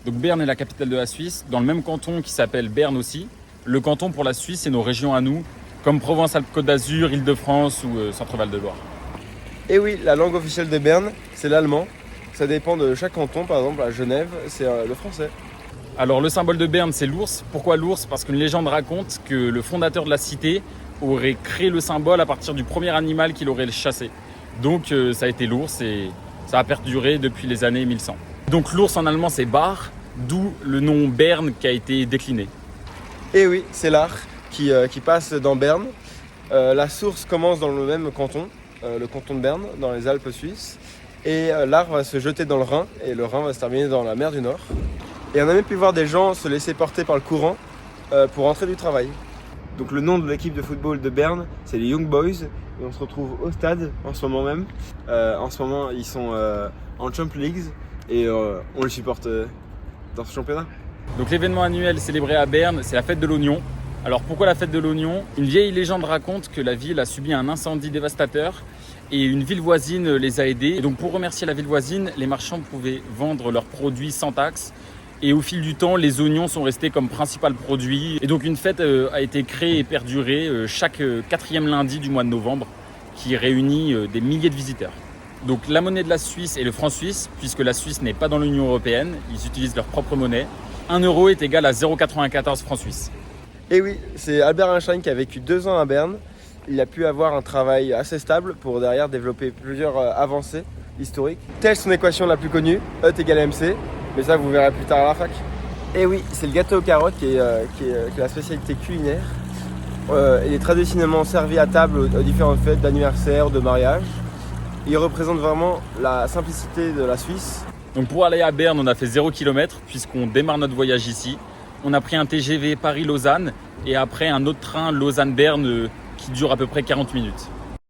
Donc Berne est la capitale de la Suisse, dans le même canton qui s'appelle Berne aussi. Le canton pour la Suisse, c'est nos régions à nous, comme Provence-Alpes-Côte d'Azur, Île-de-France ou Centre-Val de Loire. Et oui, la langue officielle de Berne, c'est l'allemand. Ça dépend de chaque canton, par exemple à Genève, c'est le français. Alors le symbole de Berne, c'est l'ours. Pourquoi l'ours? Parce qu'une légende raconte que le fondateur de la cité aurait créé le symbole à partir du premier animal qu'il aurait chassé. Donc ça a été l'ours et ça a perduré depuis les années 1100. Donc l'ours en allemand c'est Bar, d'où le nom Berne qui a été décliné. Et oui, c'est l'Ar qui passe dans Berne. La source commence dans le même canton, le canton de Berne, dans les Alpes suisses. Et l'Ar va se jeter dans le Rhin et le Rhin va se terminer dans la mer du Nord. Et on a même pu voir des gens se laisser porter par le courant pour rentrer du travail. Donc le nom de l'équipe de football de Berne, c'est les Young Boys. Et on se retrouve au stade en ce moment même. En ce moment, ils sont en Champions League et on les supporte dans ce championnat. Donc l'événement annuel célébré à Berne, c'est la fête de l'oignon. Alors pourquoi la fête de l'oignon? Une vieille légende raconte que la ville a subi un incendie dévastateur et une ville voisine les a aidés. Et donc pour remercier la ville voisine, les marchands pouvaient vendre leurs produits sans taxe. Et au fil du temps, les oignons sont restés comme principal produit. Et donc une fête a été créée et perdurée chaque quatrième lundi du mois de novembre qui réunit des milliers de visiteurs. Donc la monnaie de la Suisse est le franc suisse, puisque la Suisse n'est pas dans l'Union européenne, ils utilisent leur propre monnaie. 1 euro est égal à 0,94 francs suisses. Et oui, c'est Albert Einstein qui a vécu 2 ans à Berne. Il a pu avoir un travail assez stable pour derrière développer plusieurs avancées historiques. Telle son équation la plus connue, E égale MC. Mais ça, vous verrez plus tard à la fac. Et oui, c'est le gâteau aux carottes qui est la spécialité culinaire. Il est traditionnellement servi à table aux différentes fêtes d'anniversaire, de mariage. Il représente vraiment la simplicité de la Suisse. Donc pour aller à Berne, on a fait 0 km puisqu'on démarre notre voyage ici. On a pris un TGV Paris-Lausanne et après un autre train Lausanne-Berne qui dure à peu près 40 minutes.